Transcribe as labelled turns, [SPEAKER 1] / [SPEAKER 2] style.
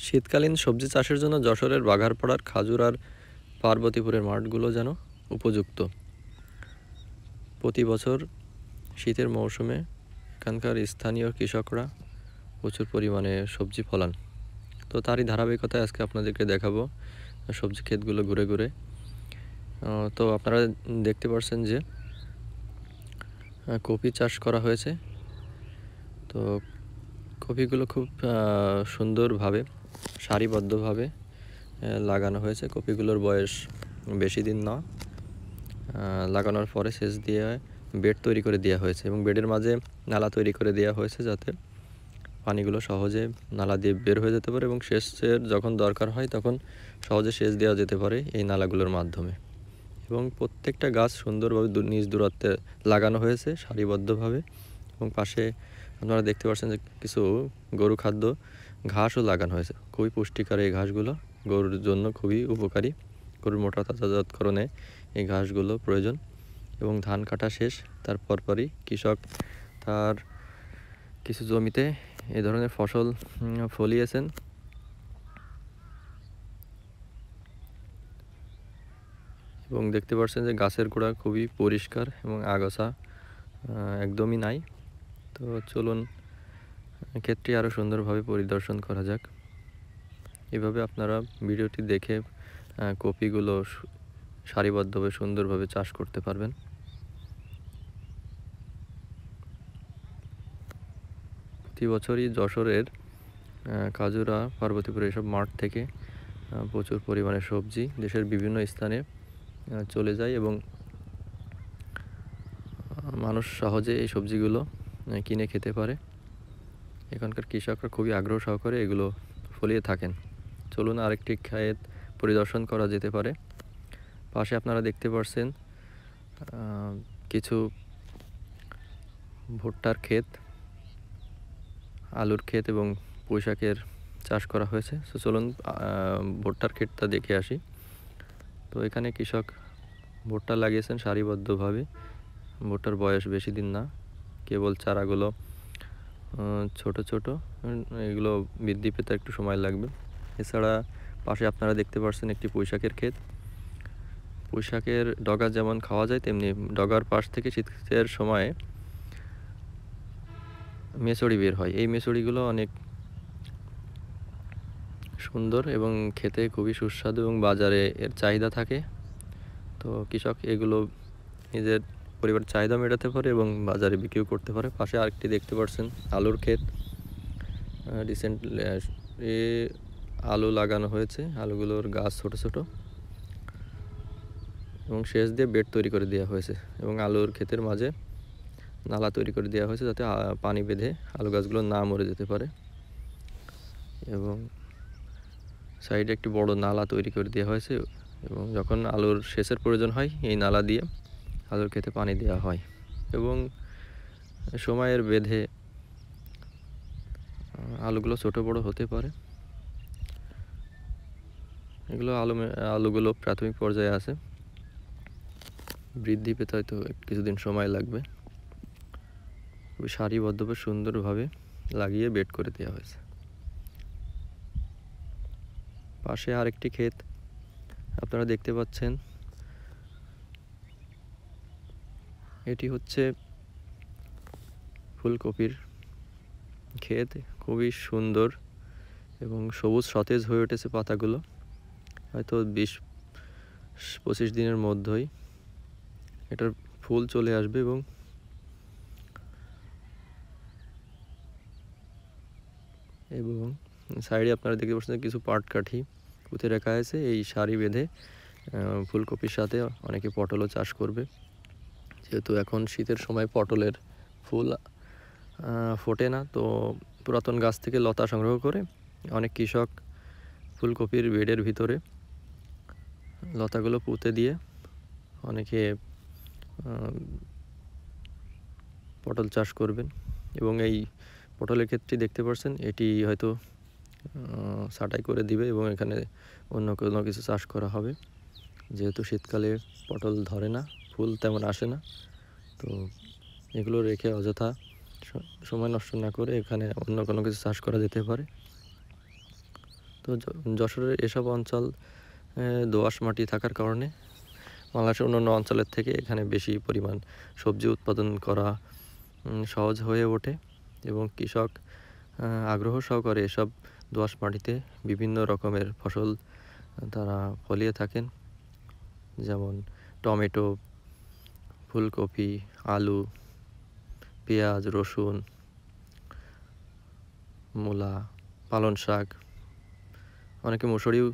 [SPEAKER 1] শীতকালীন সবজি চাষের জন্য যশোরের বাঘারপাড়ার খাজুর আর পার্বতীপুরের মাঠগুলো যেন উপযুক্ত। প্রতি বছর শীতের মৌসুমে এখানকার স্থানীয় কৃষকরা প্রচুর পরিমাণে সবজি ফলান। তো তারই ধারাবাহিকতায় আজকে আপনাদেরকে দেখাবো সবজি ক্ষেতগুলো ঘুরে ঘুরে। তো আপনারা দেখতে পাচ্ছেন যে কপি চাষ করা হয়েছে। তো কপিগুলো খুব সুন্দরভাবে সারিবদ্ধভাবে লাগানো হয়েছে। কপিগুলোর বয়স বেশি দিন না। লাগানোর পরে সেচ দিয়ে বেড তৈরি করে দেওয়া হয়েছে এবং বেডের মাঝে নালা তৈরি করে দেওয়া হয়েছে যাতে পানিগুলো সহজে নালা দিয়ে বের হয়ে যেতে পারে এবং সেচের যখন দরকার হয় তখন সহজে সেচ দেওয়া যেতে পারে এই নালাগুলোর মাধ্যমে। এবং প্রত্যেকটা গাছ সুন্দরভাবে নিজ দূরত্বে লাগানো হয়েছে সারিবদ্ধভাবে এবং পাশে আপনারা দেখতে পাচ্ছেন যে কিছু গরু খাদ্য ঘাসও লাগানো হয়েছে। খুবই পুষ্টিকর এই ঘাসগুলো, গরুর জন্য খুবই উপকারী। গরুর মোটা তাজাতকরণে এই ঘাসগুলো প্রয়োজন। এবং ধান কাটা শেষ, তার পরপরই কৃষক তার কিছু জমিতে এই ধরনের ফসল ফলিয়েছেন। এবং দেখতে পাচ্ছেন যে গাছের গোড়া খুবই পরিষ্কার এবং আগাছা একদমই নাই। তো চলুন ক্ষেত্রে আরও সুন্দরভাবে পরিদর্শন করা যাক। এভাবে আপনারা ভিডিওটি দেখে কপিগুলো সারিবদ্ধভাবে সুন্দরভাবে চাষ করতে পারবেন। প্রতি বছরই যশোরের কাজুরা পার্বতীপুর এসব মাঠ থেকে প্রচুর পরিমাণে সবজি দেশের বিভিন্ন স্থানে চলে যায় এবং মানুষ সহজে এই সবজিগুলো কিনে খেতে পারে। এখানকার কৃষকরা খুবই আগ্রহ সহকারে এগুলো ফলিয়ে থাকেন। চলুন আরেকটি ক্ষেত পরিদর্শন করা যেতে পারে। পাশে আপনারা দেখতে পাচ্ছেন কিছু ভুট্টার ক্ষেত, আলুর ক্ষেত এবং পুঁইশাকের চাষ করা হয়েছে। তো চলুন ভুট্টার ক্ষেতটা দেখে আসি। তো এখানে কৃষক ভুট্টা লাগিয়েছেন সারিবদ্ধভাবে। ভুট্টার বয়স বেশি দিন না, কেবল চারাগুলো ছোট ছোট, এগুলো বৃদ্ধি পেতে একটু সময় লাগবে। এছাড়া পাশে আপনারা দেখতে পাচ্ছেন একটি পুঁইশাকের ক্ষেত। পুঁইশাকের ডগা যেমন খাওয়া যায় তেমনি ডগার পাশ থেকে শীতের সময়ে মেচড়ি বের হয়। এই মেচড়িগুলো অনেক সুন্দর এবং খেতে খুবই সুস্বাদু এবং বাজারে এর চাহিদা থাকে। তো কৃষক এগুলো নিজের পরিবারের চাহিদা মেটাতে পারে এবং বাজারে বিক্রিও করতে পারে। পাশে আরেকটি দেখতে পাচ্ছেন আলুর ক্ষেত। রিসেন্টলি আলু লাগানো হয়েছে। আলুগুলোর গাছ ছোট ছোট এবং সেচ দিয়ে বেড তৈরি করে দেওয়া হয়েছে এবং আলুর ক্ষেতের মাঝে নালা তৈরি করে দেওয়া হয়েছে যাতে পানি বেঁধে আলু গাছগুলো না মরে যেতে পারে। এবং সাইডে একটি বড় নালা তৈরি করে দেওয়া হয়েছে এবং যখন আলুর সেচের প্রয়োজন হয় এই নালা দিয়ে আলুর ক্ষেতে পানি দেওয়া হয় এবং সময়ের বেঁধে আলুগুলো ছোট বড় হতে পারে। এগুলো আলুগুলো প্রাথমিক পর্যায়ে আছে, বৃদ্ধি পেতে হয়তো কিছুদিন সময় লাগবে। সারিবদ্ধভাবে সুন্দরভাবে লাগিয়ে বেড করে দেওয়া হয়েছে। পাশে আরেকটি ক্ষেত আপনারা দেখতে পাচ্ছেন। এটি হচ্ছে ফুলকপির ক্ষেত, খুবই সুন্দর এবং সবুজ সতেজ হয়ে উঠেছে পাতাগুলো। হয়তো 20-25 দিনের মধ্যেই এটার ফুল চলে আসবে এবং সাইডে আপনারা দেখতে পাচ্ছেন কিছু পাটকাঠি পুঁতে রাখা আছে। এই সারি বেঁধে ফুলকপির সাথে অনেকে পটলও চাষ করবে, যেহেতু এখন শীতের সময় পটলের ফুল ফোটে না। তো পুরাতন গাছ থেকে লতা সংগ্রহ করে অনেক কৃষক ফুলকপির বেডের ভিতরে লতাগুলো পুঁতে দিয়ে অনেকে পটল চাষ করবেন। এবং এই পটলের ক্ষেত্রে দেখতে পাচ্ছেন এটি হয়তো ছাঁটাই করে দিবে এবং এখানে অন্য কোনো কিছু চাষ করা হবে, যেহেতু শীতকালে পটল ধরে না, ফুল তেমন আসে না। তো এগুলো রেখে অযথা সময় নষ্ট না করে এখানে অন্য কোনো কিছু চাষ করা যেতে পারে। তো যশোরের এসব অঞ্চল দোআঁশ মাটি থাকার কারণে বাংলাদেশের অন্যান্য অঞ্চলের থেকে এখানে বেশি পরিমাণ সবজি উৎপাদন করা সহজ হয়ে ওঠে এবং কৃষক আগ্রহ সহকারে এসব দোআঁশ মাটিতে বিভিন্ন রকমের ফসল তারা ফলিয়ে থাকেন, যেমন টমেটো, ফুলকপি, আলু, পেঁয়াজ, রসুন, মূলা, পালং শাক, অনেকে মুসুরিও